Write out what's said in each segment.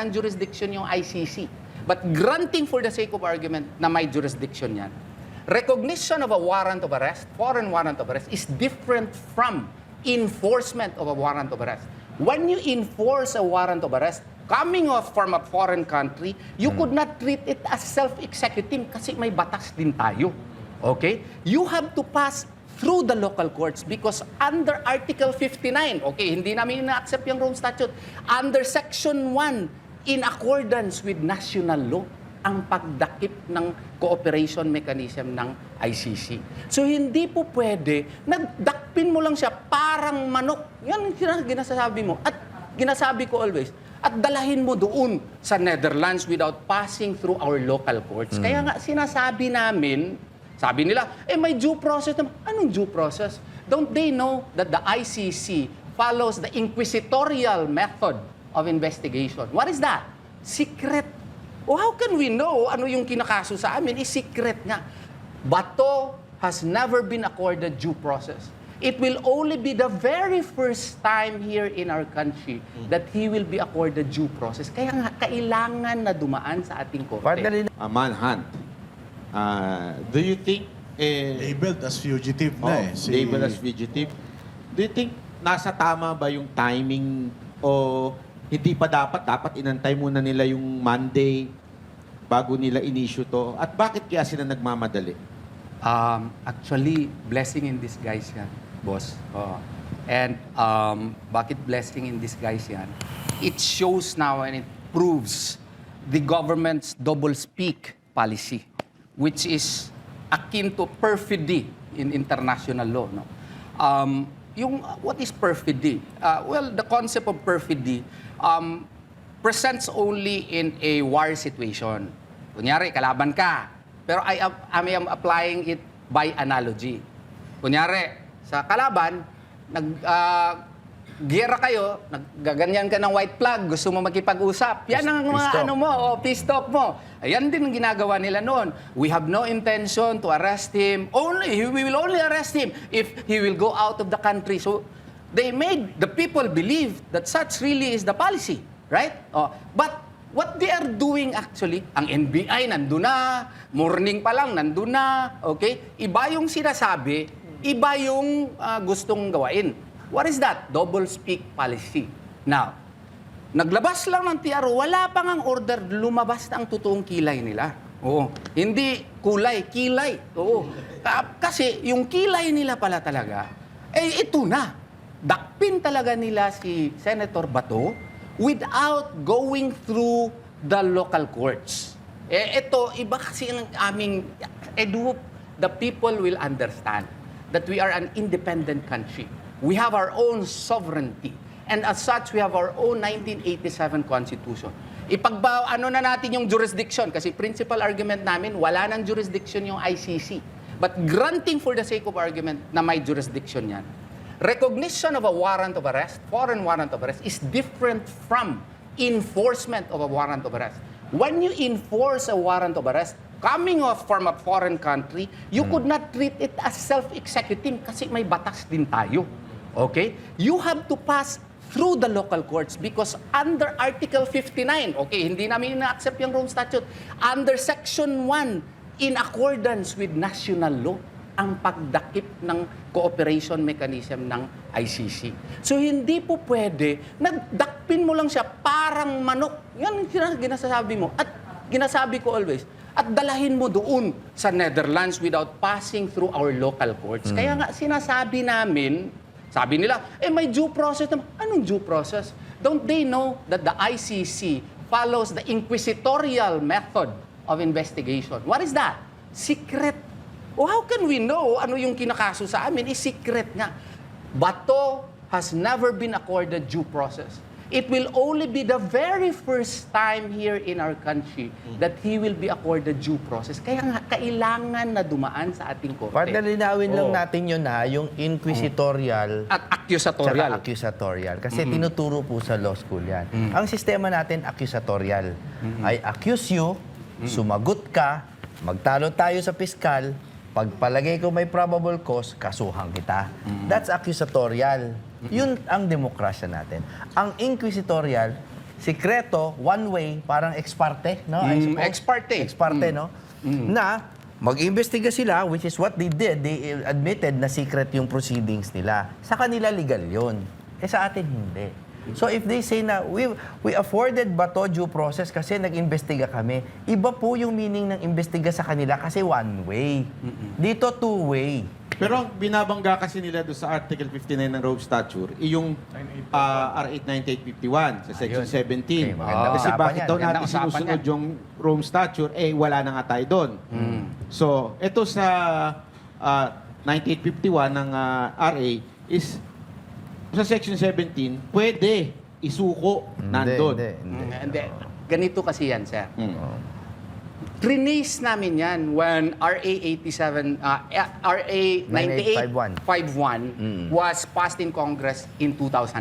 ang jurisdiction yung ICC. But granting for the sake of argument na may jurisdiction yan, recognition of a warrant of arrest, foreign warrant of arrest, is different from enforcement of a warrant of arrest. When you enforce a warrant of arrest, coming off from a foreign country, you could not treat it as self-executing kasi may batas din tayo. Okay? You have to pass through the local courts because under Article 59, okay, hindi namin na-accept yung Rome Statute, under Section 1, in accordance with national law, ang pagdakip ng cooperation mechanism ng ICC. So hindi po pwede, nagdakpin mo lang siya parang manok. Yan ang ginasasabi mo. At ginasabi ko always, at dalahin mo doon sa Netherlands without passing through our local courts. Kaya nga sinasabi namin, sabi nila, may due process naman. Anong due process? Don't they know that the ICC follows the inquisitorial method of investigation? What is that? Secret. How can we know ano yung kinakaso sa amin? Is secret nga. Bato has never been accorded due process. It will only be the very first time here in our country that he will be accorded due process. Kaya nga, kailangan na dumaan sa ating korte. Manhunt. Do you think... Labeled as fugitive na labeled as fugitive. Do you think nasa tama ba yung timing o hindi pa dapat inantay muna nila yung Monday bago nila in-issue to? At bakit kaya sila nagmamadali? Actually, blessing in disguise yan, boss. And bakit blessing in disguise yan? It shows now and it proves the government's double-speak policy, which is akin to perfidy in international law. No? What is perfidy? Well, the concept of perfidy presents only in a war situation. Kunyari, kalaban ka. Pero I am applying it by analogy. Kunyari, sa kalaban, gera kayo, naggaganyan ka ng white flag, gusto mo makipag-usap. Yan ang mga peace talk mo. Ayan din ang ginagawa nila noon. We have no intention to arrest him. We will only arrest him if he will go out of the country. So, they made the people believe that such really is the policy. Right? But what they are doing actually, ang NBI nandun na, morning pa lang nandun na, okay? Iba yung sinasabi, iba yung gustong gawain. What is that? Double-speak policy. Now, naglabas lang ng TRO, wala pang ang order, lumabas na ang totoong kilay nila. Oo. Hindi kulay, kilay. Oo. Kasi yung kilay nila pala talaga, ito na. Dakpin talaga nila si Senator Bato without going through the local courts. Ito, iba kasi ang aming, the people will understand that we are an independent country. We have our own sovereignty. And as such, we have our own 1987 Constitution. Ano na natin yung jurisdiction, kasi principal argument namin, wala nang jurisdiction yung ICC. But granting for the sake of argument na may jurisdiction yan, recognition of a warrant of arrest, foreign warrant of arrest, is different from enforcement of a warrant of arrest. When you enforce a warrant of arrest, coming off from a foreign country, you could not treat it as self-executing kasi may batas din tayo. Okay? You have to pass through the local courts because under Article 59, okay, hindi namin na-accept yung Rome Statute, under Section 1, in accordance with national law, ang pagdakip ng cooperation mechanism ng ICC. So hindi po pwede, nagdakpin mo lang siya parang manok. Yan ang ginasasabi mo. At ginasabi ko always, at dalahin mo doon sa Netherlands without passing through our local courts. Kaya nga sinasabi namin, sabi nila, may due process naman. Anong due process? Don't they know that the ICC follows the inquisitorial method of investigation? What is that? Secret. How can we know ano yung kinakaso sa amin? Is secret nga. Bato has never been accorded due process. It will only be the very first time here in our country that he will be accorded due process. Kaya nga, kailangan na dumaan sa ating korte. Partner, linawin lang natin yun yung inquisitorial at accusatorial. Accusatorial. Kasi tinuturo po sa law school yan. Ang sistema natin, accusatorial. I accuse you, sumagot ka, magtalo tayo sa piskal, pagpalagay ko may probable cause, kasuhan kita. That's accusatorial. Yun ang demokrasya natin. Ang inquisitorial, sikreto, one way, parang ex parte, no? I suppose. ex parte. Ex parte, no? Na mag-imbestiga sila, which is what they did. They admitted na secret yung proceedings nila. Sa kanila, legal yun. Sa atin, hindi. So if they say na, we afforded ba to due process kasi nag-imbestiga kami, iba po yung meaning ng imbestiga sa kanila kasi one way. Dito, two way. Pero ang binabangga kasi nila doon sa Article 59 ng Rome Statute, yung R8 9851 sa Section 17. Okay, magandang Kasi usapan bakit yan. daw Magandang natin usapan sinusunod yung Rome Statute, wala na nga tayo doon. So, ito sa 9851 ng RA is sa Section 17, pwede isuko nandun. Hindi. Ganito kasi yan, sir. Mm. Release namin yan when RA 87, RA 9851 was passed in Congress in 2009.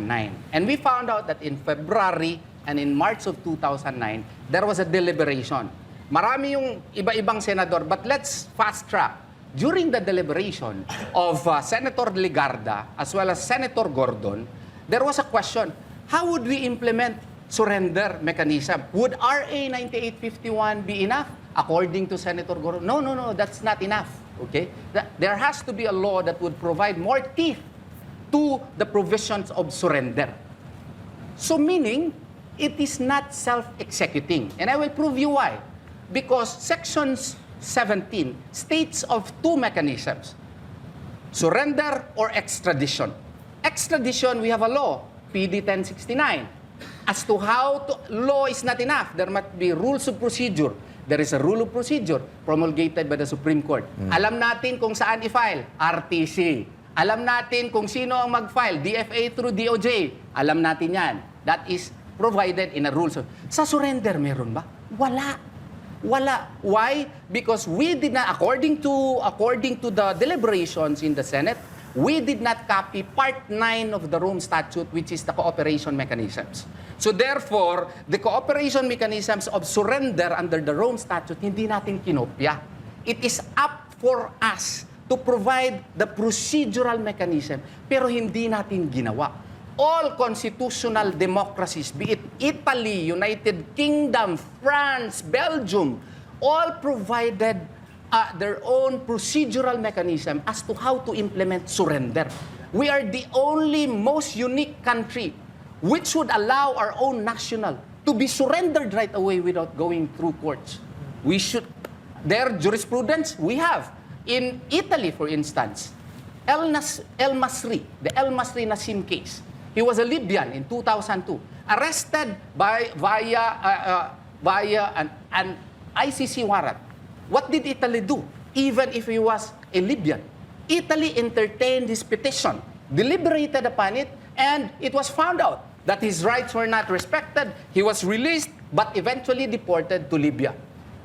And we found out that in February and in March of 2009, there was a deliberation. Marami yung iba-ibang senador, but let's fast track. During the deliberation of Senator Ligarda as well as Senator Gordon, there was a question, how would we implement surrender mechanism? Would RA 9851 be enough? According to Senator Gordon, no, that's not enough. Okay? There has to be a law that would provide more teeth to the provisions of surrender. So meaning, it is not self-executing. And I will prove you why. Because Sections 17 states of two mechanisms, surrender or extradition. Extradition, we have a law, PD 1069. As to how to, law is not enough. There must be rules of procedure. There is a rule of procedure promulgated by the Supreme Court. Alam natin kung saan i-file, RTC. Alam natin kung sino ang mag-file, DFA through DOJ. Alam natin yan. That is provided in a rules. Sa surrender, meron ba? Wala. Why? Because we did not, according to the deliberations in the Senate, we did not copy Part 9 of the Rome Statute, which is the cooperation mechanisms. So therefore, the cooperation mechanisms of surrender under the Rome Statute, hindi natin kinopya. It is up for us to provide the procedural mechanism, pero hindi natin ginawa. All constitutional democracies, be it Italy, United Kingdom, France, Belgium, all provided their own procedural mechanism as to how to implement surrender. We are the only most unique country which would allow our own national to be surrendered right away without going through courts. Their jurisprudence, we have. In Italy, for instance, El Masri, the El Masri Nassim case, he was a Libyan in 2002, arrested via an ICC warrant. What did Italy do? Even if he was a Libyan, Italy entertained his petition, deliberated upon it, and it was found out that his rights were not respected. He was released, but eventually deported to Libya.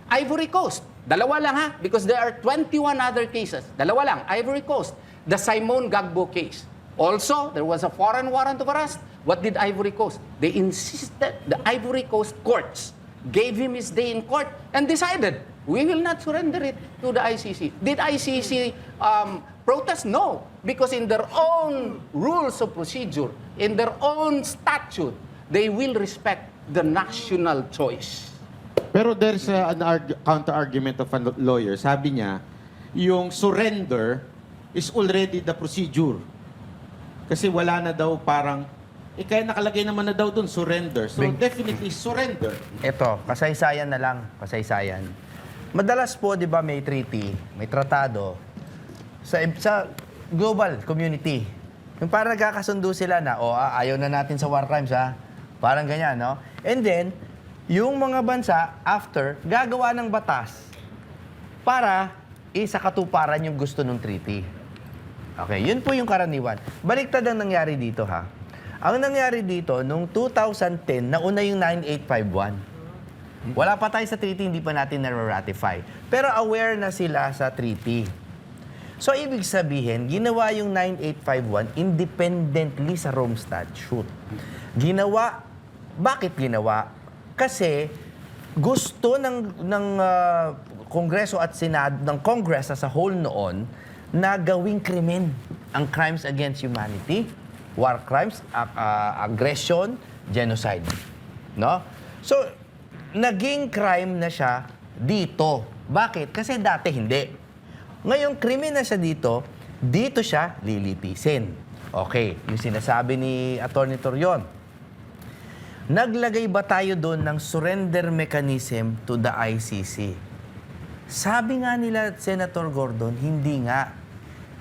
Ivory Coast, dalawa lang ha, because there are 21 other cases. Dalawa lang, Ivory Coast, the Simon Gbagbo case. Also, there was a foreign warrant of arrest. What did Ivory Coast? They insisted, the Ivory Coast courts gave him his day in court and decided, we will not surrender it to the ICC. Did ICC protest? No. Because in their own rules of procedure, in their own statute, they will respect the national choice. Pero there's an counter-argument of a lawyer. Sabi niya, yung surrender is already the procedure. Kasi wala na daw parang, kaya nakalagay naman na daw dun, surrender. So definitely surrender. Ito, kasaysayan na lang. Kasaysayan. Madalas po, di ba, may treaty, may tratado sa global community. Yung parang nagkakasundo sila na, ayaw na natin sa war crimes, ha? Parang ganyan, no? And then, yung mga bansa, after, gagawa ng batas para isakatuparan yung gusto ng treaty. Okay, yun po yung karaniwan. Baliktad ang nangyari dito, ha? Ang nangyari dito, nung 2010, nauna yung 9851. Wala pa tayo sa treaty, hindi pa natin na-ratify. Pero aware na sila sa treaty. So, ibig sabihin, ginawa yung 9851 independently sa Rome Statute. Bakit ginawa? Kasi gusto ng Kongreso at Senado, ng Congress as a whole noon, na gawing krimen ang crimes against humanity, war crimes, aggression, genocide. No? So, naging crime na siya dito. Bakit? Kasi dati hindi. Ngayon, krimen na siya dito siya lilitisin. Okay, yung sinasabi ni Atty. Torion. Naglagay ba tayo doon ng surrender mechanism to the ICC? Sabi nga nila, Senator Gordon, hindi nga.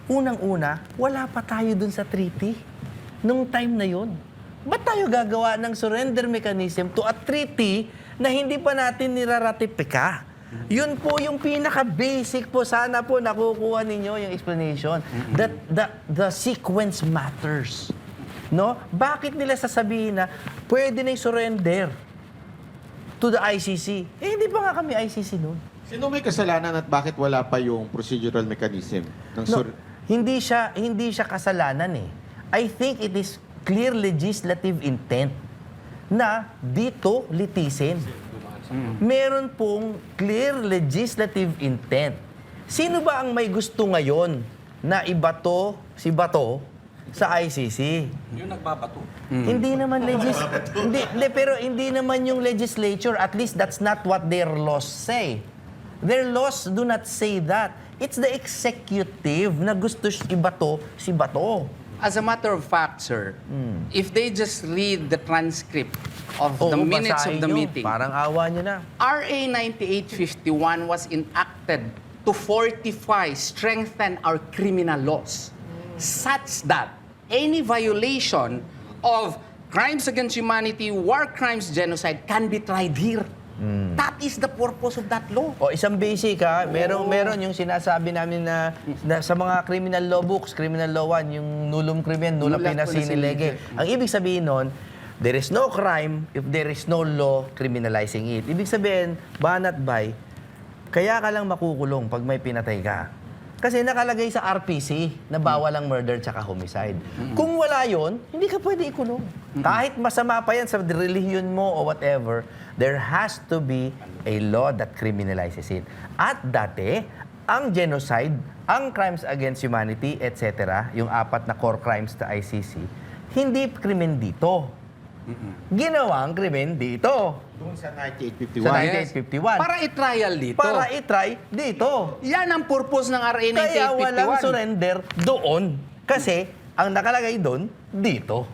Unang-una, wala pa tayo doon sa treaty. Nung time na yun. Ba't tayo gagawa ng surrender mechanism to a treaty na hindi pa natin niraratipika? Yun po yung pinaka-basic po. Sana po nakukuha ninyo yung explanation. That the sequence matters. No? Bakit nila sasabihin na pwede na yung surrender to the ICC? Eh, hindi pa nga kami ICC noon. Sino may kasalanan at bakit wala pa yung procedural mechanism? Ng No, hindi siya kasalanan eh. I think it is clear legislative intent na dito litisin. Meron pong clear legislative intent. Sino ba ang may gusto ngayon na ibato si Bato sa ICC? Yung nagbabato. Hindi naman pero hindi naman yung legislature. At least that's not what their laws say. Their laws do not say that. It's the executive na gusto ibato si Bato. As a matter of fact, sir, if they just read the transcript of the Oo, minutes of basahin the nyo. meeting, Parang awa nyo na. RA 9851 was enacted to fortify, strengthen our criminal laws such that any violation of crimes against humanity, war crimes, genocide can be tried here. That is the purpose of that law. O isang basic ha, meron yung sinasabi namin na sa mga criminal law books, criminal law 1, yung nullum crimen, nulla Nulla pena pena sine sine lege. lege. Ang ibig sabihin nun, there is no crime if there is no law criminalizing it. Ibig sabihin, banat by, kaya ka lang makukulong pag may pinatay ka. Kasi nakalagay sa RPC na bawal ang murder tsaka homicide. Kung wala yon, hindi ka pwede ikulong. Kahit masama pa yan sa relihiyon mo o whatever, there has to be a law that criminalizes it. At dati, ang genocide, ang crimes against humanity, etc., yung 4 na core crimes sa ICC, hindi krimen dito. Ginawang krimen dito. Doon sa Sa 1951. 1951. Para i-trial dito. Para i-try dito. Yan ang purpose ng RA 9851. Kaya walang surrender doon. Kasi, ang nakalagay doon, dito.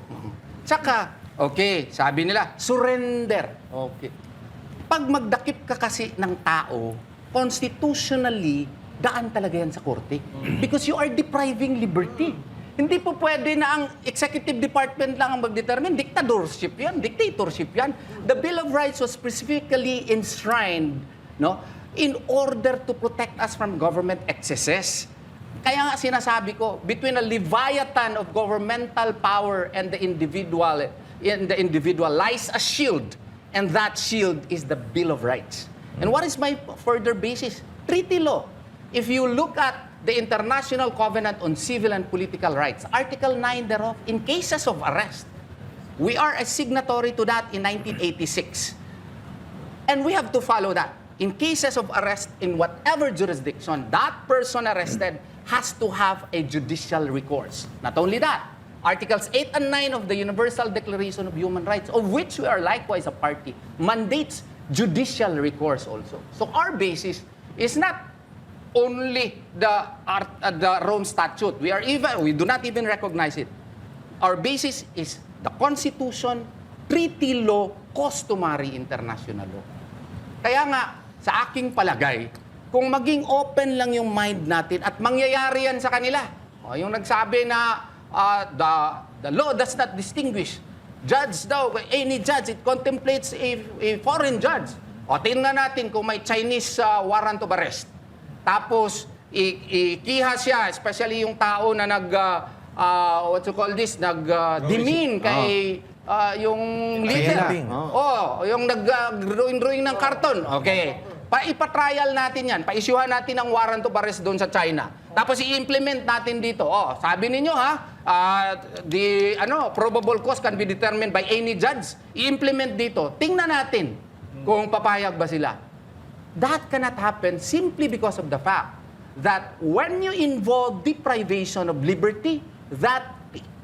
Tsaka, okay, sabi nila, surrender. Okay. Pag magdakip ka kasi ng tao, constitutionally, daan talaga yan sa korte. Because you are depriving liberty. Hindi po pwede na ang executive department lang ang mag-determine. Dictatorship yan, dictatorship yan. The Bill of Rights was specifically enshrined, no, in order to protect us from government excesses. Kaya nga sinasabi ko, between a leviathan of governmental power and the individual lies a shield, and that shield is the Bill of Rights. And what is my further basis? Treaty law. If you look at the International Covenant on Civil and Political Rights, Article 9 thereof, in cases of arrest, we are a signatory to that in 1986. And we have to follow that. In cases of arrest in whatever jurisdiction, that person arrested has to have a judicial recourse. Not only that, Articles 8 and 9 of the Universal Declaration of Human Rights, of which we are likewise a party, mandates judicial recourse also. So our basis is not only the Rome Statute. We do not even recognize it. Our basis is the Constitution, treaty law, customary international law. Kaya nga, sa aking palagay, kung maging open lang yung mind natin at mangyayari yan sa kanila. O, yung nagsabi na the law does not distinguish. Judge daw, any judge, it contemplates a foreign judge. O, tingnan natin kung may Chinese warrant of arrest. Tapos, ikiha siya, especially yung tao na nag-demean kay yung leader. Kidnapping. Yung nag-drawing ng karton. Okay. Ipatrial natin yan. Pa-issuehan natin ang warrant of arrest doon sa China. Tapos i-implement natin dito. Sabi ninyo the probable cause can be determined by any judge. I-implement dito. Tingnan natin kung papayag ba sila. That cannot happen simply because of the fact that when you involve deprivation of liberty, that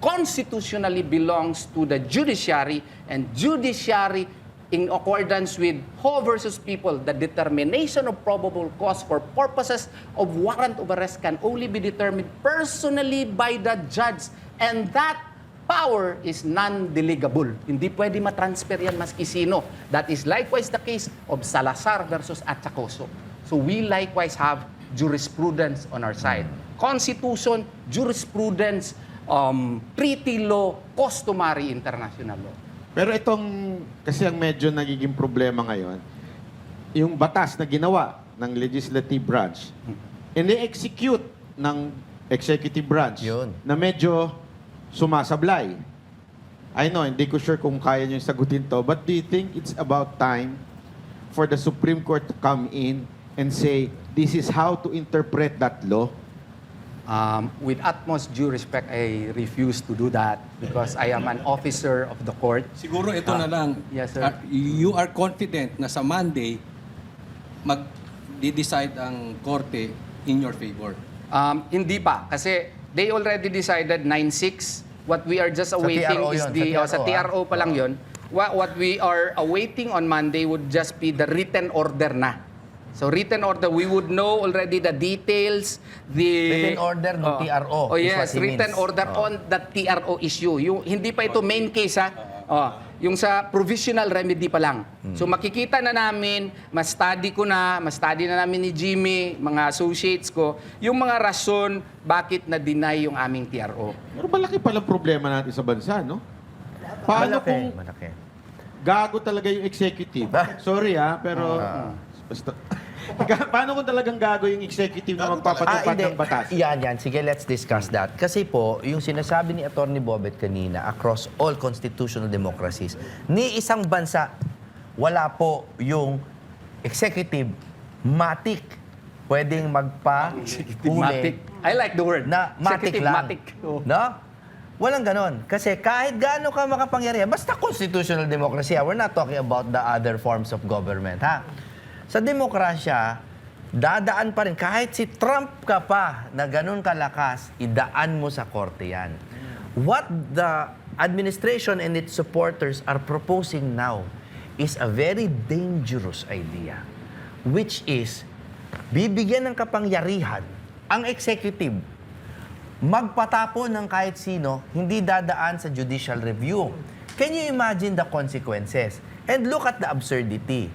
constitutionally belongs to the judiciary, and judiciary in accordance with Ho versus People, the determination of probable cause for purposes of warrant of arrest can only be determined personally by the judge. And that power is non-delegable. Hindi pwede matransfer yan maski sino. That is likewise the case of Salazar versus Achacoso. So we likewise have jurisprudence on our side. Constitution, jurisprudence, treaty law, customary international law. Pero itong, kasi ang medyo nagiging problema ngayon, yung batas na ginawa ng legislative branch, ini-execute ng executive branch Yun. na medyo sumasablay. I know, hindi ko sure kung kaya nyo sagutin to, but do you think it's about time for the Supreme Court to come in and say, this is how to interpret that law? With utmost due respect, I refuse to do that because I am an officer of the court. Siguro ito na lang. Yes, sir. You are confident na sa Monday, mag-decide ang korte in your favor. Hindi pa. Kasi they already decided 9-6. What we are just awaiting TRO is yun. sa TRO pa lang yun. What we are awaiting on Monday would just be the written order na. So written order, we would know already the details, the... Written order ng TRO Oh is yes, what he written means. order on the TRO issue. Yung, hindi pa ito main case ha. Yung sa provisional remedy pa lang. So makikita na namin, ma-study na namin ni Jimmy, mga associates ko, yung mga rason bakit na-deny yung aming TRO. Pero malaki palang problema natin sa bansa, no? Paano kung Malaki. gago talaga yung executive? Sorry pero... Basta, paano kung talagang gago yung executive na magpapatupad ng batas? Yan. Sige, let's discuss that. Kasi po, yung sinasabi ni Atty. Bobet kanina, across all constitutional democracies, ni isang bansa, wala po yung executive matik pwedeng magpa-huli Matic. I like the word. na matik Executive lang. matic. Oh. No? Walang ganon. Kasi kahit gaano ka makapangyarihan, basta constitutional democracy, we're not talking about the other forms of government, ha? Sa demokrasya, dadaan pa rin. Kahit si Trump ka pa na ganon kalakas, idaan mo sa korte yan. What the administration and its supporters are proposing now is a very dangerous idea, which is, bibigyan ng kapangyarihan ang executive magpatapo ng kahit sino, hindi dadaan sa judicial review. Can you imagine the consequences? And look at the absurdity.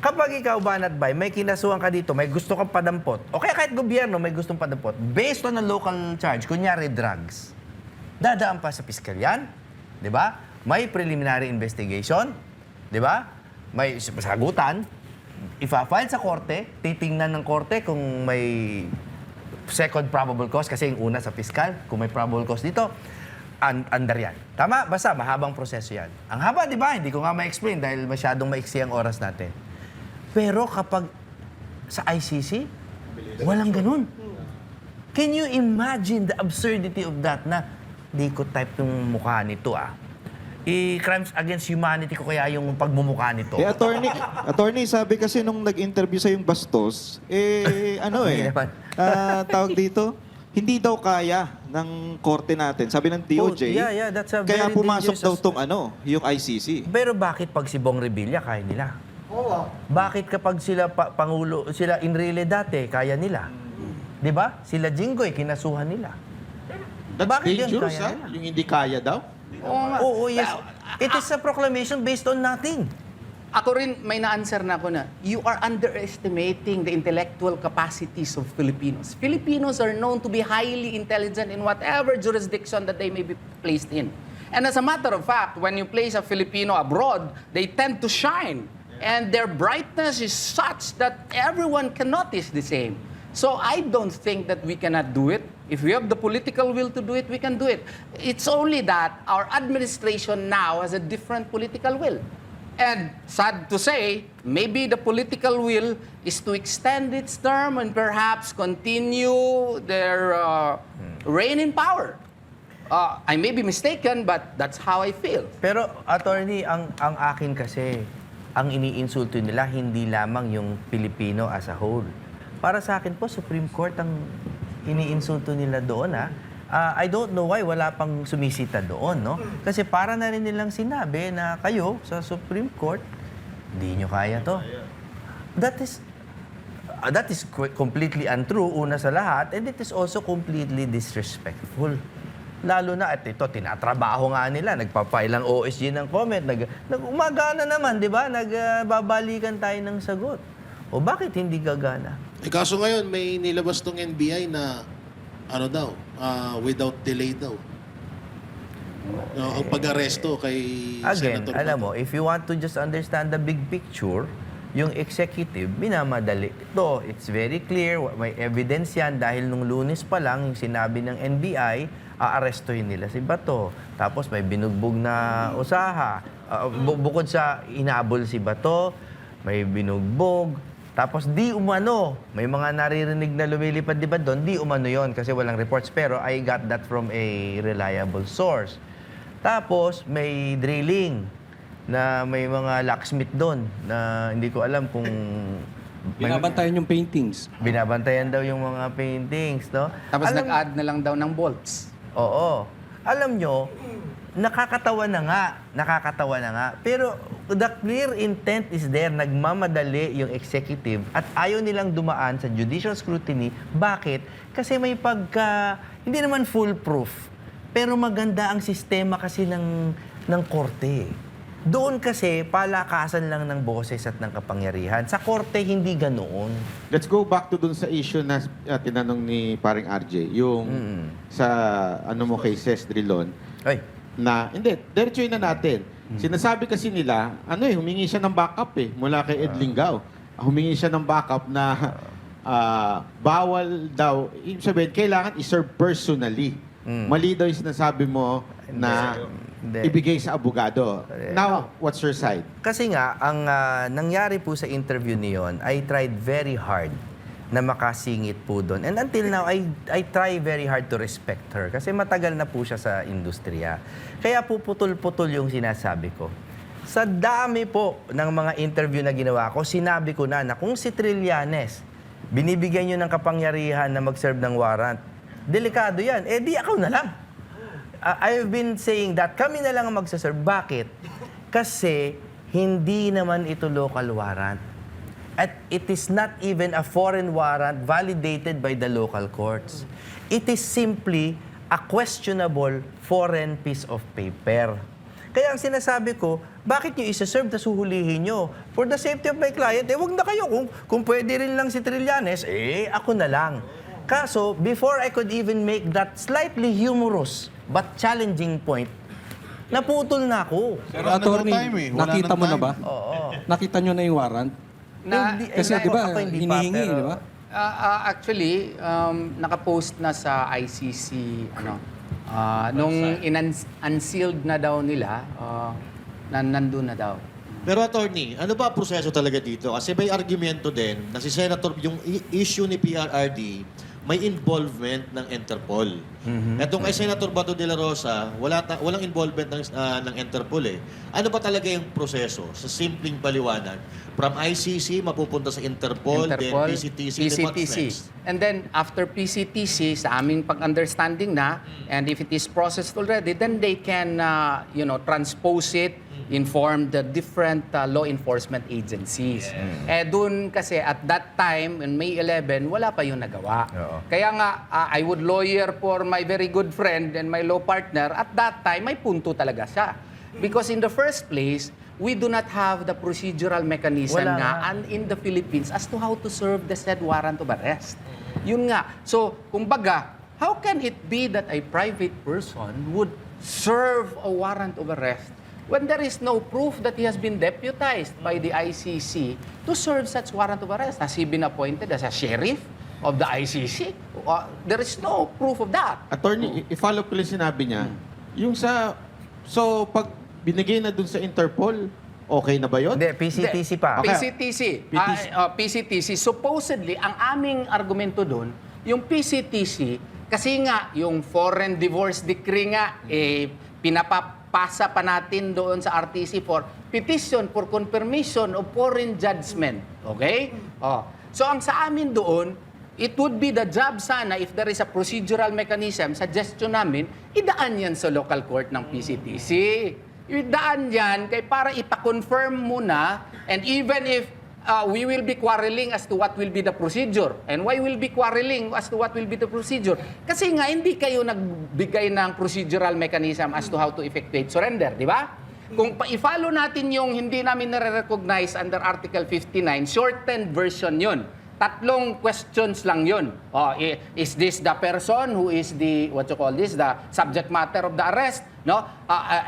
Kapag ikaw, Banat Bay, may kinasuhan ka dito, may gusto kang padampot, o kaya kahit gobyerno may gustong padampot, based on a local charge, kunyari drugs, dadaan pa sa piskal yan, di ba? May preliminary investigation, di ba? May sagutan, ifa-file sa korte, titingnan ng korte kung may second probable cause, kasi yung una sa piskal, kung may probable cause dito, under yan. Tama? Basta, mahabang proseso yan. Ang haba, di ba? Hindi ko nga ma-explain dahil masyadong maiksi ang oras natin. Pero kapag sa ICC, walang ganun. Can you imagine the absurdity of that na di ko type yung mukha nito crimes against humanity ko kaya yung pagmumukha nito. Attorney, sabi kasi nung nag-interview sa yung Bastos, Hindi naman. tawag dito, hindi daw kaya ng korte natin. Sabi ng DOJ, Yeah, that's a kaya very pumasok dangerous daw tong yung ICC. Pero bakit pag si Bong Revilla, kaya nila? Bakit kapag sila Pangulo, sila Enrile dati, kaya nila? Di ba? Sila Jinggoy, kinasuhan nila. That's Bakit yun dangerous, kaya ha? nila? Yung hindi kaya daw? Oo, yes. It is a proclamation based on nothing. Ako rin, may na-answer na ako na, you are underestimating the intellectual capacities of Filipinos. Filipinos are known to be highly intelligent in whatever jurisdiction that they may be placed in. And as a matter of fact, when you place a Filipino abroad, they tend to shine. And their brightness is such that everyone can notice the same. So I don't think that we cannot do it. If we have the political will to do it, we can do it. It's only that our administration now has a different political will. And sad to say, maybe the political will is to extend its term and perhaps continue their reign in power. I may be mistaken, but that's how I feel. Pero, attorney, ang akin kasi, ang iniinsulto nila, hindi lamang yung Pilipino as a whole. Para sa akin po, Supreme Court ang iniinsulto nila doon, I don't know why wala pang sumisita doon, no? Kasi para na rin nilang sinabi na kayo sa Supreme Court, Di nyo kaya to. That is completely untrue, una sa lahat, and it is also completely disrespectful. Lalo na, at ito, tinatrabaho nga nila, nagpapile ang OSG ng comment, umagana naman, di ba? Nagbabalikan tayo ng sagot. O bakit hindi gagana? Kaso ngayon, may nilabas tong NBI na, without delay daw. No, ang pag-aresto kay Again, Senator alam Bato. mo, if you want to just understand the big picture, yung executive, minamadali. Ito, it's very clear, may evidence yan dahil nung Lunes pa lang, yung sinabi ng NBI, aarestuhin nila si Bato. Tapos may binugbog na usaha. Bukod sa inabol si Bato, may binugbog. Tapos di umano, may mga naririnig na lumilipad di ba doon, di umano yon kasi walang reports. Pero I got that from a reliable source. Tapos may drilling na may mga locksmith doon na hindi ko alam kung Binabantayan yung paintings. binabantayan daw yung mga paintings, no? Tapos Alam- nag-add na lang daw ng bolts. Oo. Alam nyo, nakakatawa na nga. Pero the clear intent is there, nagmamadali yung executive at ayaw nilang dumaan sa judicial scrutiny. Bakit? Kasi may hindi naman foolproof, pero maganda ang sistema kasi ng korte. Doon kasi palakasan lang ng boses at ng kapangyarihan. Sa korte, hindi ganoon. Let's go back to dun sa issue na tinanong ni paring RJ. Yung sa kay Ces Drilon. Ay, Na, hindi, diretsuin na natin. Sinasabi kasi nila, humingi siya ng backup mula kay Ed Lingao. Humingi siya ng backup na bawal daw, ibig sabihin, kailangan i-serve personally. Mali daw yung sinasabi mo na Hindi. ibigay sa abogado. Now, what's your side? Kasi nga, ang nangyari po sa interview niyon, I tried very hard na makasingit po doon. And until now, I try very hard to respect her. Kasi matagal na po siya sa industriya. Kaya po putol-putol yung sinasabi ko. Sa dami po ng mga interview na ginawa ko, sinabi ko na kung si Trillanes, binibigyan nyo ng kapangyarihan na mag-serve ng warrant, delikado yan. Eh di ako na lang. I've been saying that kami na lang ang magsaserve. Bakit? Kasi hindi naman ito local warrant. At it is not even a foreign warrant validated by the local courts. It is simply a questionable foreign piece of paper. Kaya ang sinasabi ko, bakit nyo isa-serve na suhulihin nyo? For the safety of my client, wag na kayo. Kung pwede rin lang si Trillanes, ako na lang. Kaso, before I could even make that slightly humorous but challenging point, naputol na ako. Pero Wala na attorney, daw time Wala nakita nang mo na time. ba? Oo. Nakita nyo na yung warrant? Kasi di ba, hinihingi, di ba? Actually, nakapost na sa ICC, nung unsealed na daw nila, nandun na daw. Pero attorney, ano ba ang proseso talaga dito? Kasi may argumento din na si Senator, yung issue ni PRRD, may involvement ng Interpol. Etong kay Senator Bato de la Rosa, walang involvement ng Interpol Ano ba talaga yung proseso? Sa simpleng paliwanag, from ICC mapupunta sa Interpol, then PCTC, then what's next? And then, after PCTC, sa aming pag-understanding na, and if it is processed already, then they can, transpose it, inform the different law enforcement agencies. Doon kasi, at that time, in May 11, wala pa yung nagawa. Oo. Kaya nga, I would lawyer for my very good friend and my law partner, at that time, may punto talaga siya. Because in the first place, we do not have the procedural mechanism Wala nga nga. in the Philippines as to how to serve the said warrant of arrest. Yun nga. So, kumbaga, how can it be that a private person would serve a warrant of arrest when there is no proof that he has been deputized by the ICC to serve such warrant of arrest? Has he been appointed as a sheriff of the ICC? There is no proof of that. Attorney, i-follow ko lang sinabi niya. Yung so pag binigay na dun sa Interpol, okay na ba yun? Hindi, PCTC pa. Okay. PCTC. Supposedly, ang aming argumento doon, yung PCTC, kasi nga, yung foreign divorce decree nga, pinapapasa pa natin doon sa RTC for petition for confirmation of foreign judgment. Okay? So, ang sa amin doon, it would be the job sana, if there is a procedural mechanism, suggestion namin, idaan yan sa local court ng PCTC. idaan yan kay para ipa-confirm muna, and even if we will be quarreling as to what will be the procedure. And why will be quarreling as to what will be the procedure? Kasi nga, hindi kayo nagbigay ng procedural mechanism as to how to effectuate surrender, di ba? Kung i-follow natin yung hindi namin nare-recognize under Article 59, shortened version yun. 3 questions lang yun. Is this the person who is the, the subject matter of the arrest? No?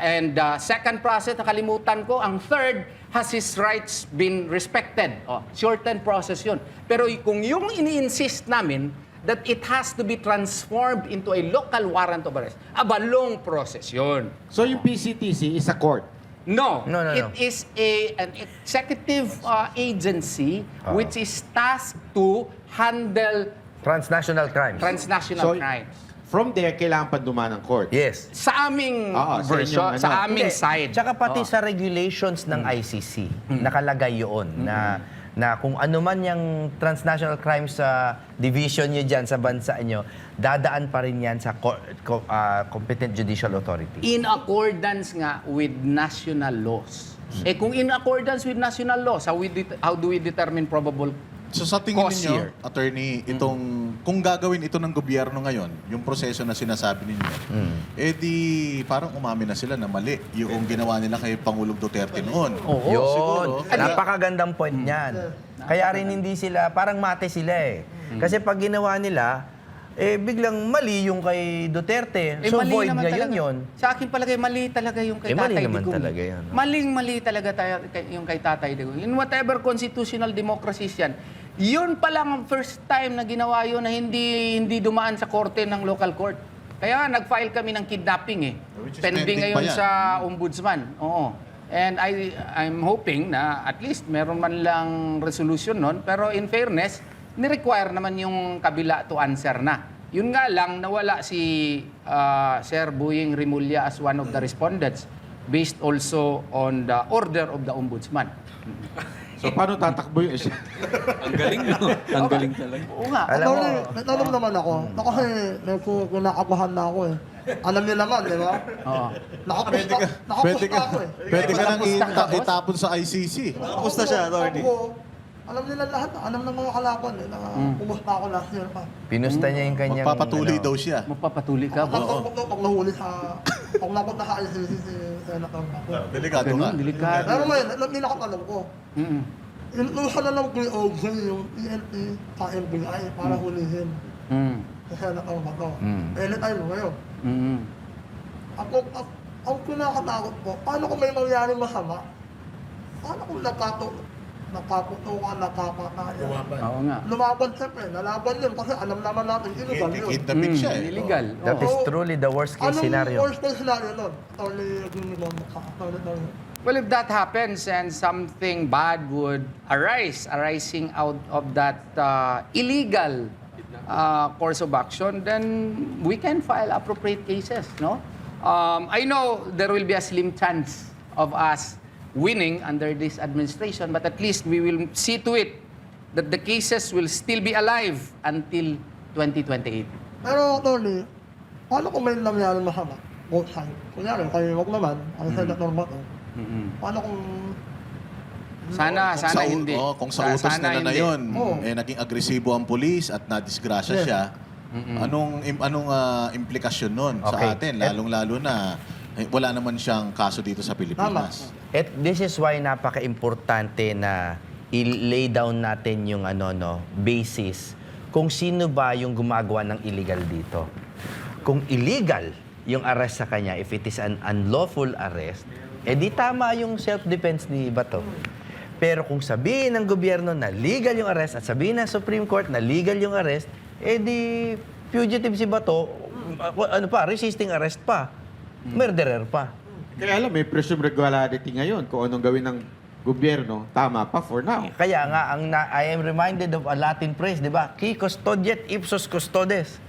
And second process, nakalimutan ko, ang third, has his rights been respected? Shortened process yun. Pero kung yung ini-insist namin, that it has to be transformed into a local warrant of arrest, long process yun. So yung PCTC is a court. No, No. it is an executive agency which is tasked to handle Transnational crimes. transnational crimes. From there, kailangan pa dumaan ng court. Yes. Sa aming Sa version, inyong sa aming Hindi. side. Tsaka pati sa regulations ng ICC, nakalagay yun na kung ano man yung transnational crimes sa division nyo dyan sa bansa nyo, dadaan pa rin yan sa competent judicial authority. In accordance nga with national laws. Kung in accordance with national laws, how do we determine probable So sa tingin cause ninyo, here? attorney, kung gagawin ito ng gobyerno ngayon, yung proseso na sinasabi ninyo, di parang umamin na sila na mali yung ginawa nila kay Pangulong Duterte noon. Yun. Siguro. Napakagandang point niyan. Kaya rin hindi sila, parang mate sila eh. Kasi pag ginawa nila, biglang mali yung kay Duterte. So mali void naman ngayon talaga. yun. Sa akin palagay, mali talaga yung kay Mali Tatay naman Digong. talaga yan. Maling-mali talaga yung kay Tatay Digong. In whatever constitutional democracies yan, yun pa lang ang first time na ginawa yun na hindi dumaan sa korte ng local court. Kaya nga, nag-file kami ng kidnapping Which is Pending pending ngayon pa yan. sa ombudsman. Oo. And I'm hoping na at least meron man lang resolution nun. Pero in fairness, ni-require naman yung kabila to answer na. Yun nga lang, nawala si Sir Boying Rimulya as one of the respondents based also on the order of the ombudsman. So paano tatakbo yung isa? Ang galing, no? Ang galing talaga. Oo nga. Alam mo, May tanong naman ako. Ako kasi kinakabahan na ako eh. Alam niyo naman, di ba? Oo. Pwede ka, Nakapusta ako eh. pwede ka nang Nakapusta ka, boss? itapon sa ICC. Kamusta siya, attorney? Ako, alam nila lahat. Alam ng mga kalaban eh. Na kumusta ako last year pa. pinusta niya yung kanyang... Magpapatuloy ano, daw siya. Magpapatuloy ka. Pag nahuli sa... Pag napunta sa ICC si Senator Paco. Delikado nga. Ganun, delikado. Pero ngayon, nilakatanong ko. Mm-mm. Yung sa nalang POG, yung PNP sa NBI para hulihin Mm. si Senator Paco. Mm. Anytime ngayon. Mm. Ang kinakatakot ko, paano kung may mangyaring masama? Paano kung nakaputukan, nakapataya? Oo nga. Lumaban siyempre, nalaban yun kasi alam naman natin, illegal yun. Kidnapin siya eh. Illegal. That is Oo. truly the worst case Anong scenario. worst case scenario nun? Totally agree with Attorney. Well, if that happens and something bad would arising out of that illegal course of action, then we can file appropriate cases, no? I know there will be a slim chance of us winning under this administration, but at least we will see to it that the cases will still be alive until 2028. Pero, Attorney, paano kung may nangyaring masama? Both sides. Kunyari, kayo wag naman, ang Senator Bato. Paano kung... Sana hindi. Kung sa utos Sana nila na hindi. yun, Oo. naging agresibo ang pulis at nadisgrasya Yes. siya, anong implikasyon nun Okay. sa atin? Lalong-lalo na wala naman siyang kaso dito sa Pilipinas. At this is why napaka-importante na i-lay down natin yung basis kung sino ba yung gumagawa ng illegal dito. Kung illegal yung arrest sa kanya, if it is an unlawful arrest, di tama yung self-defense ni Bato. Pero kung sabihin ng gobyerno na legal yung arrest at sabihin ng Supreme Court na legal yung arrest, di fugitive si Bato, resisting arrest pa, murderer pa. Kaya alam, may presumed regularity ngayon kung anong gawin ng gobyerno, tama pa for now. Kaya nga, I am reminded of a Latin phrase, di ba? Qui custodiet ipsos custodes.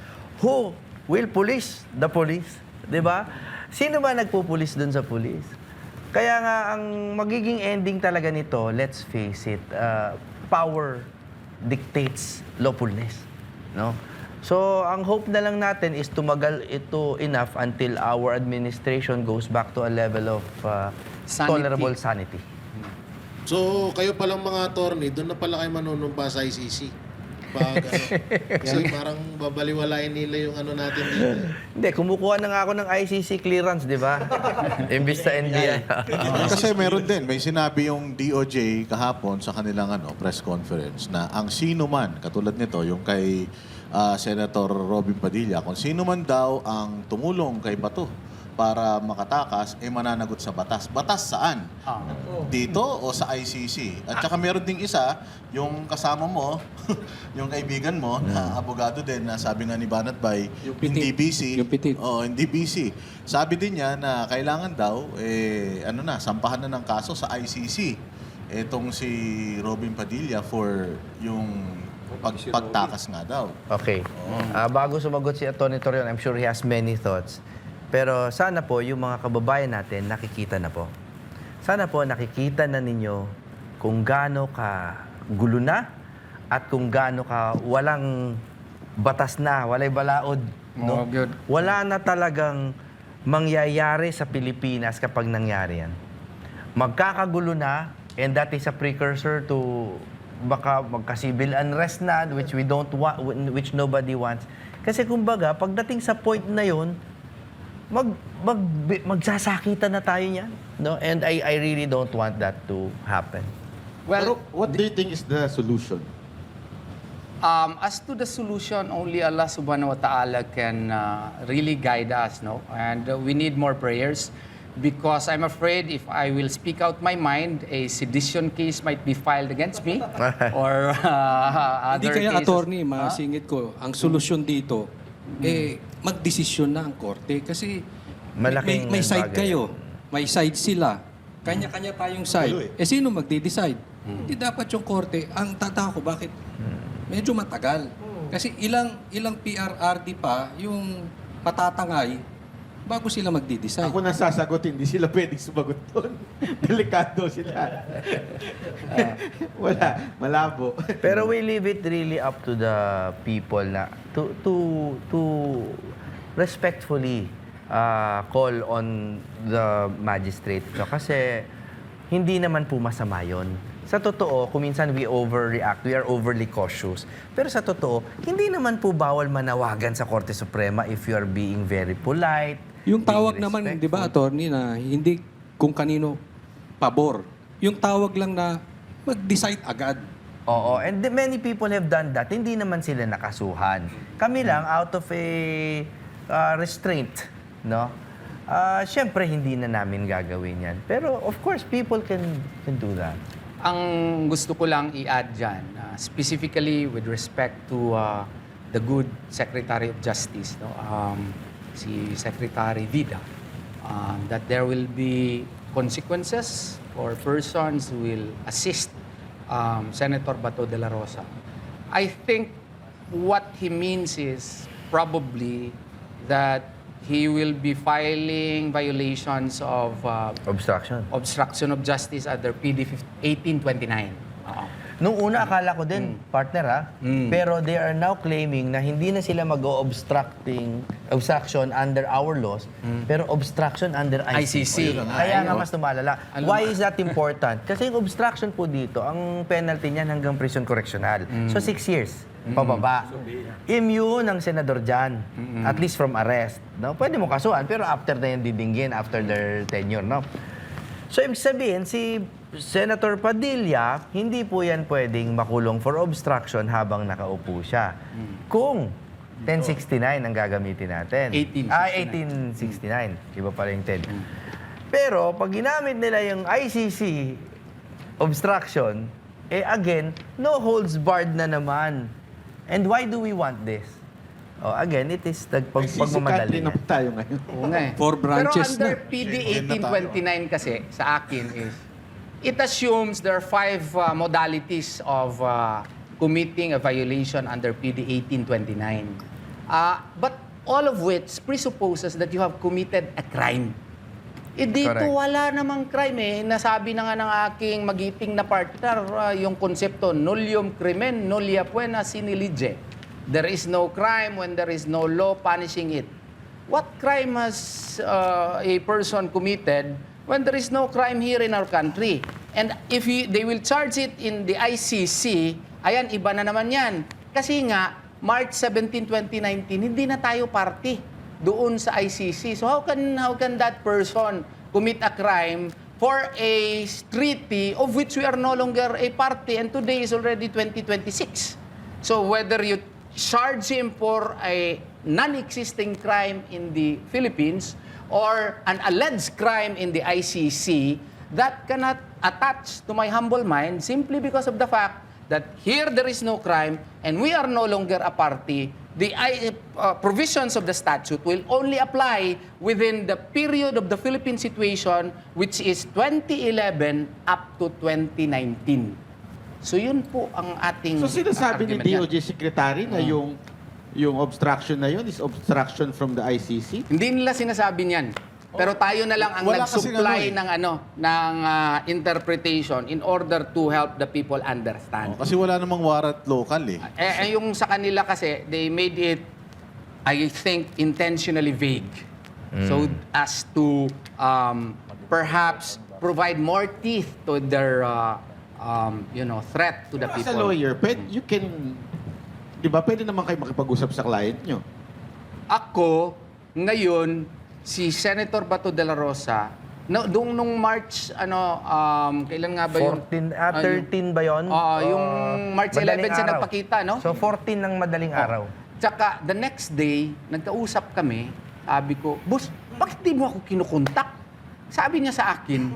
Who will police the police? Di ba? Sino ba nagpupulis dun sa police? Kaya nga, ang magiging ending talaga nito, let's face it, power dictates lawfulness. No? So, ang hope na lang natin is tumagal ito enough until our administration goes back to a level of Sanity. tolerable sanity. So, kayo palang mga attorney, doon na pala kayo manunumpa sa ICC. Pag, kasi parang babaliwalain nila yung ano natin dito. Hindi, kumukuha na nga ako ng ICC clearance, di ba? Imbis sa NBI. Kasi meron din, may sinabi yung DOJ kahapon sa kanilang press conference na ang sino man, katulad nito, yung kay Senator Robin Padilla, kung sino man daw ang tumulong kay Bato para makatakas, mananagot sa batas. Batas saan? Dito o sa ICC? At saka meron ding isa, yung kasama mo, yung kaibigan mo, na abogado din, na sabi nga ni Banat Bay, hindi busy. Yung pitit. Oo, hindi busy. Sabi din niya na kailangan daw, sampahan na ng kaso sa ICC. Etong si Robin Padilla for yung pagtakas nga daw. Okay. Bago sumagot si Atty. Torion, I'm sure he has many thoughts. Pero sana po, yung mga kababayan natin, nakikita na po. Sana po, nakikita na ninyo kung gaano ka gulo na at kung gaano ka walang batas na, walay balaod. No? Oh, good. Wala na talagang mangyayari sa Pilipinas kapag nangyari yan. Magkakagulo na, and that is a precursor to baka magka-civil unrest na, which we don't want, which nobody wants. Kasi kumbaga, pagdating sa point na yun, magsasakitan na tayo niyan. No? And I really don't want that to happen. Pero Well, what do you think is the solution? as to the solution, only Allah subhanahu wa ta'ala can really guide us, no? And we need more prayers because I'm afraid if I will speak out my mind, a sedition case might be filed against me or Hindi other kaya cases. attorney, masingit ko, ang solusyon dito, magdesisyon na ang korte. Kasi Malaking may side bagay. kayo, may side sila. Kanya-kanya tayong side. Sino magde-decide? Hindi dapat yung korte. Ang tata ko, bakit medyo matagal? Kasi ilang PRRD pa yung patatangay bago sila magde-decide. Ako nang sasagot, hindi sila pwedeng sumagot doon. Delikado sila. Wala, malabo. Pero we leave it really up to the people na to respectfully call on the magistrate. No? Kasi hindi naman po masama yun. Sa totoo, kung minsan we overreact, we are overly cautious. Pero sa totoo, hindi naman po bawal manawagan sa Korte Suprema if you are being very polite. Yung tawag being naman, respectful. di ba, attorney, na hindi kung kanino pabor. Yung tawag lang na mag-decide agad. Oo, and many people have done that. Hindi naman sila nakasuhan. Kami lang, out of a restraint, no? Siyempre, hindi na namin gagawin yan. Pero, of course, people can do that. Ang gusto ko lang i-add dyan, specifically with respect to the good Secretary of Justice, no? Si Secretary Vida, that there will be consequences for persons who will assist Senator Bato de la Rosa. I think what he means is probably that he will be filing violations of Obstruction. obstruction of justice under PD 1829. Nung una, akala ko din, partner ha, pero they are now claiming na hindi na sila obstruction under our laws, pero obstruction under ICC. ICC. Kaya nga mas tumalala. Why is that important? Kasi yung obstruction po dito, ang penalty niyan hanggang prison correctional. So 6 years, pababa. Immune ang senador dyan, at least from arrest. No? Pwede mo kasuhan, pero after na yan didinggin, after their tenure. No? So, ibig sabihin, si Senator Padilla, hindi po yan pwedeng makulong for obstruction habang nakaupo siya. Kung 1069 ang gagamitin natin. 1869. Iba pala yung 10. Pero, pag ginamit nila yung ICC obstruction, again, no holds barred na naman. And why do we want this? Again, it is pagmamadali. naman tayo ngayon. Oo nga eh. 4 branches Pero under na. PD 1829 kasi, sa akin is, it assumes there are 5 modalities of committing a violation under PD 1829. But all of which presupposes that you have committed a crime. Dito Correct. wala namang crime eh. Nasabi na nga ng aking magiting na partner, yung konsepto, nullium crimen, nullia puena sine lege. there is no crime when there is no law punishing it. What crime has a person committed when there is no crime here in our country? And if they will charge it in the ICC, ayan, iba na naman yan. Kasi nga, March 17, 2019, hindi na tayo party doon sa ICC. So how can that person commit a crime for a treaty of which we are no longer a party, and today is already 2026. So whether you charge him for a non-existing crime in the Philippines or an alleged crime in the ICC, that cannot attach to my humble mind simply because of the fact that here there is no crime and we are no longer a party. The provisions of the statute will only apply within the period of the Philippine situation, which is 2011 up to 2019. So yun po ang ating So sinasabi ni argument yan. DOJ Secretary na yung obstruction na yun is obstruction from the ICC? Hindi nila sinasabi niyan. Pero tayo na lang ang Wala kasing nag-supply ano ng interpretation in order to help the people understand. Kasi wala namang warrant local eh. Yung sa kanila kasi, they made it, I think, intentionally vague. So as to perhaps provide more teeth to their threat to the As a people. lawyer, you can, di ba, pwede naman kayo makipag-usap sa client nyo. Ako, ngayon, si Senator Bato de la Rosa, nung March, kailan nga ba yun? 13 ba yun? Yung March 11 Madaling siya araw. nagpakita, no? So 14 ng madaling araw. Tsaka, the next day, nagkausap kami, sabi ko, Boss, bakit di mo ako kinukontak? Sabi niya sa akin,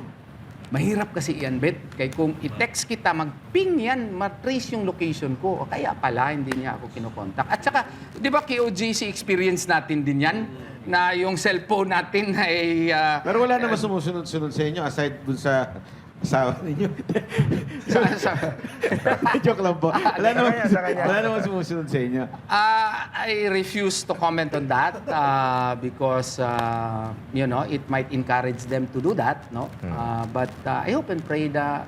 mahirap kasi yan, Bet. Kaya kung i-text kita, mag-ping yan, matrace yung location ko. O kaya pala, hindi niya ako kinukontak. At saka, di ba KOJC experience natin din yan? Na yung cellphone natin ay... Pero wala naman sumusunod-sunod sa inyo aside dun sa asawa ninyo. Joke lang po. Sa kanya. Wala naman sumusunod sa inyo. I refuse to comment on that because it might encourage them to do that, no? But I hope and pray that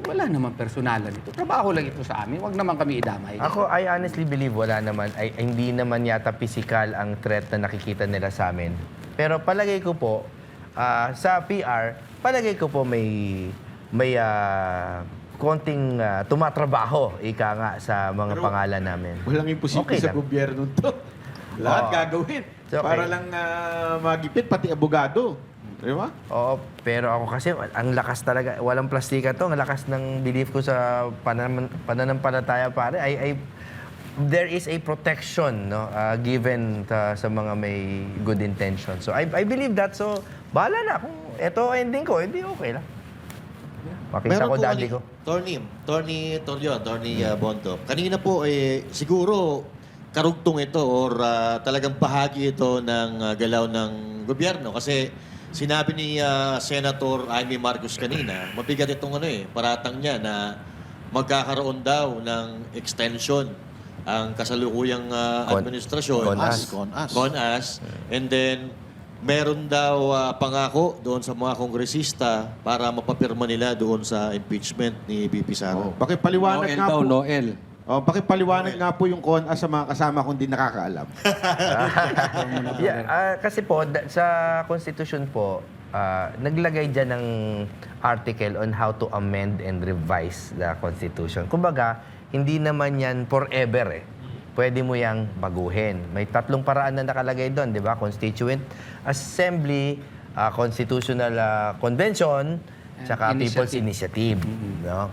wala naman personalan ito. Trabaho lang ito sa amin. Huwag naman kami idamay. Ako, I honestly believe hindi naman yata physical ang threat na nakikita nila sa amin. Pero palagay ko po, sa PR, palagay ko po may konting tumatrabaho, ika nga, sa mga pangalan namin. Walang imposible Okay sa lang. gobyerno to. Lahat gagawin. It's okay. Para lang magipit, pati abogado. Di ba? Oo, pero ako kasi, ang lakas talaga, walang plastika to, ang lakas ng belief ko sa pananampalataya, pare. There is a protection, no, given sa mga may good intention. So I believe that. So bahala na kung ito ending ko, hindi okay lang. Makita ko daddy ko. Torny Bondo, kanina po siguro karugtong ito or talagang bahagi ito ng galaw ng gobyerno kasi sinabi ni Senator Amy Marcos kanina, mabigat itong paratang niya na magkakaroon daw ng extension ang kasalukuyang administrasyon. CONAS. And then, meron daw pangako doon sa mga kongresista para mapapirma nila doon sa impeachment ni BP Sara. Pakipaliwanag Noel nga daw, po. Noel. Pakipaliwanag nga po yung CONAS sa mga kasama kong di nakakaalam. Kasi po, sa Constitution po, naglagay dyan ng article on how to amend and revise the Constitution. Kumbaga, hindi naman yan forever eh. Pwede mo yang baguhin. May 3 paraan na nakalagay doon, di ba? Constituent Assembly, Constitutional Convention, tsaka People's Initiative. No?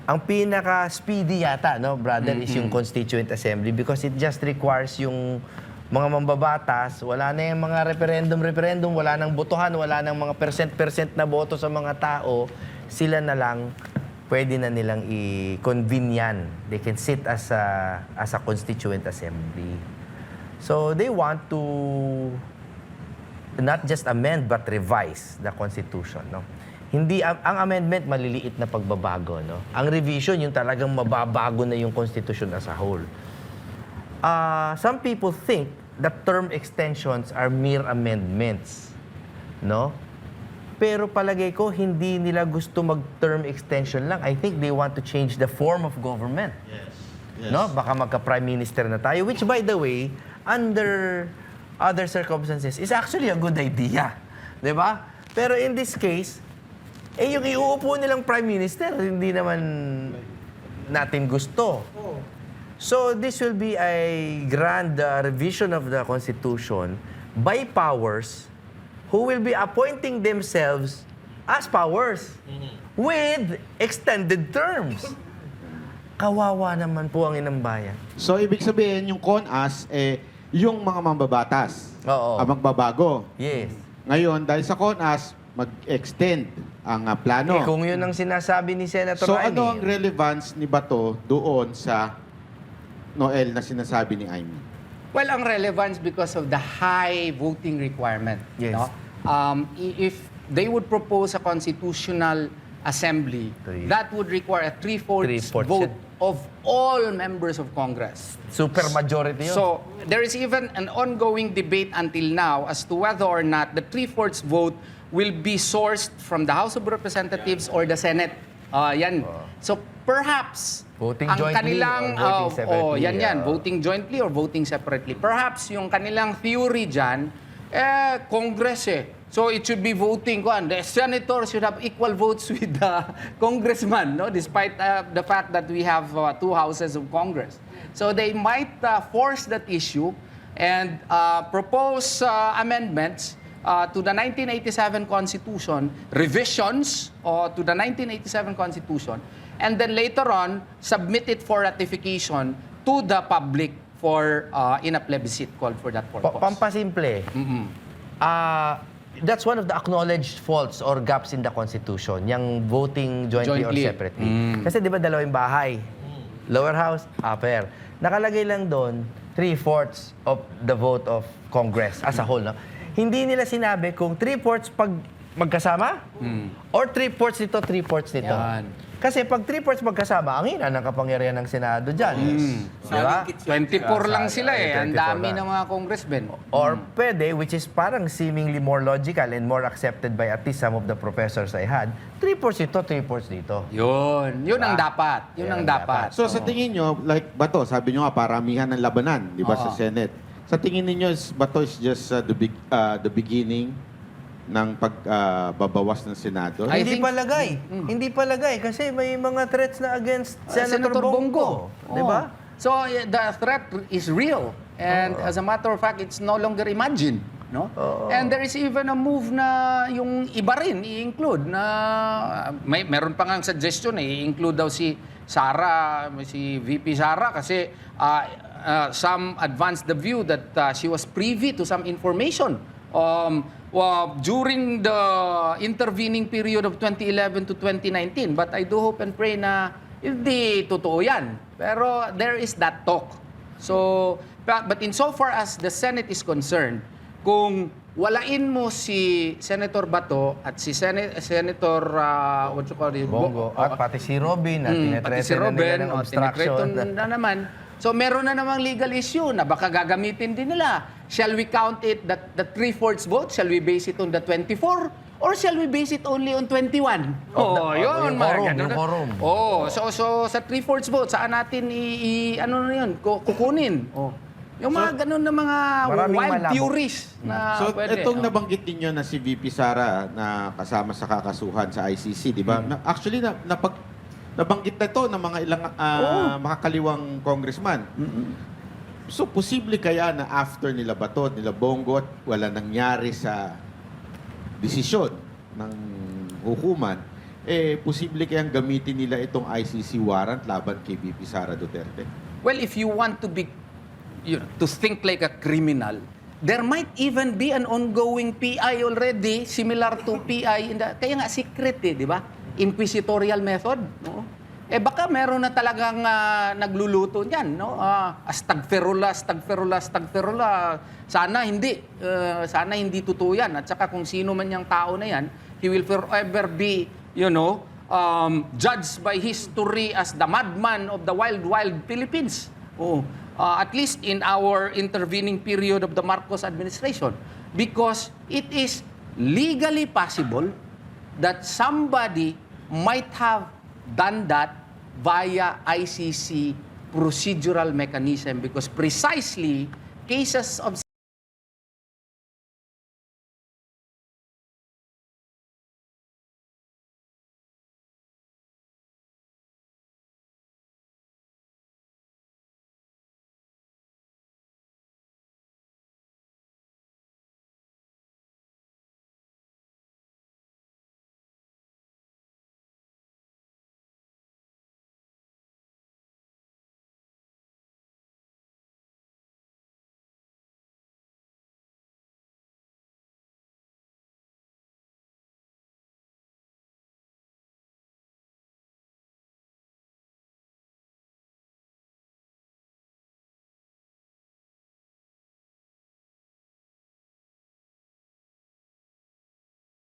Ang pinaka-speedy yata, no, brother, is yung Constituent Assembly because it just requires yung mga mambabatas, wala na yung mga referendum, wala nang botohan, wala nang mga percent na boto sa mga tao, sila na lang pwede na nilang i-convene yan. They can sit as a Constituent Assembly. So they want to not just amend but revise the Constitution, no? Hindi ang amendment maliliit na pagbabago, no? Ang revision yung talagang mababago na yung Constitution as a whole. Some people think that term extensions are mere amendments, no? Pero palagay ko hindi nila gusto mag-term extension lang. I think they want to change the form of government. Yes. Yes. No? Baka magka-prime minister na tayo, which by the way, under other circumstances, is actually a good idea. 'Di ba? Pero in this case, yung iuupo nilang prime minister, hindi naman natin gusto. So this will be a grand revision of the Constitution by powers who will be appointing themselves as powers with extended terms. Kawawa naman po ang inang bayan. So, ibig sabihin, yung CONAS, yung mga mambabatas Oo. ang magbabago. Yes. Ngayon, dahil sa CONAS, mag-extend ang plano. Kung yun ang sinasabi ni Senator So, Raimi. ano ang relevance ni Bato doon sa Noel na sinasabi ni Amy? Well, ang relevance because of the high voting requirement. Yes. No? If they would propose a constitutional assembly, that would require a three-fourths Three-fourths vote of all members of Congress. Super majority yun. So, there is even an ongoing debate until now as to whether or not the three-fourths vote will be sourced from the House of Representatives or the Senate. Yan. So, perhaps, Voting ang jointly kanilang, or voting separately, yan, voting jointly or voting separately. Perhaps, yung kanilang theory dyan, Congress So it should be voting. The senators should have equal votes with the congressman, no? Despite the fact that we have two houses of Congress. So they might force that issue and propose amendments to the 1987 Constitution, revisions to the 1987 Constitution, and then later on, submit it for ratification to the public for in a plebiscite called for that purpose. Pampasimple. That's one of the acknowledged faults or gaps in the Constitution, yung voting jointly or separately. Kasi di ba dalawang bahay? Lower house, upper. Nakalagay lang doon, 3/4 of the vote of Congress as a whole. No? Hindi nila sinabi kung 3/4 pag magkasama or 3/4 nito, 3/4 nito. Yan. Kasi pag 3/4 magkasama, ang hina ng kapangyarihan ng Senado dyan. Di ba? 24 lang sila Ang 24 dami lang. ng mga congressmen. Or pwede, which is parang seemingly more logical and more accepted by at least some of the professors I had, 3/4 ito, 3/4 dito. Yun ang dapat. Yun ang dapat. So sa tingin nyo, like Bato, sabi nyo nga, paramihan ng labanan, di ba, sa Senate. Sa tingin ninyo, Bato is just the beginning ng pagbabawas ng Senado? think- Hindi palagay. Hindi palagay kasi may mga threats na against Senator Bongo. Di ba? So the threat is real. And as a matter of fact, it's no longer imagined. No? And there is even a move na yung iba rin i-include na meron pa ngang suggestion i-include daw si Sara, si VP Sara kasi some advanced the view that she was privy to some information during the intervening period of 2011 to 2019. But I do hope and pray na hindi totoo yan. Pero there is that talk. So, but insofar as the Senate is concerned, kung walain mo si Senator Bato at si Senator what you call it? Bongo. At pati si Robin, at Pati si tinetreaten na nila Robin, ng tinetreaten obstruction. na naman. So meron na namang legal issue na baka gagamitin din nila. Shall we count it that the 3/4 vote? Shall we base it on the 24? Or shall we base it only on 21? Yun. yung mga quorum, ganun yung na. quorum. So sa 3/4 vote, saan natin ano na yun? Kukunin. Yung mga ganun na mga Maraming wild malabo. theories na So, pwede. itong nabanggit ninyo na si VP Sara na kasama sa kakasuhan sa ICC, di ba? Actually, nabanggit na ito ng mga ilang makakaliwang congressman. So, posible kaya na after nila Bato, nila Bongo, at wala nangyari sa desisyon ng hukuman, posible kayang gamitin nila itong ICC warrant laban kay VP Sara Duterte? Well, if you want to be, to think like a criminal, there might even be an ongoing PI already, similar to PI kaya nga secret di ba? Inquisitorial method, no? Baka meron na talagang nagluluto niyan, no? Astagfirullah. Sana hindi totoo yan. At saka kung sino man yung tao na yan, he will forever be, judged by history as the madman of the wild Philippines. At least in our intervening period of the Marcos administration. Because it is legally possible that somebody might have done that via ICC procedural mechanism because precisely cases of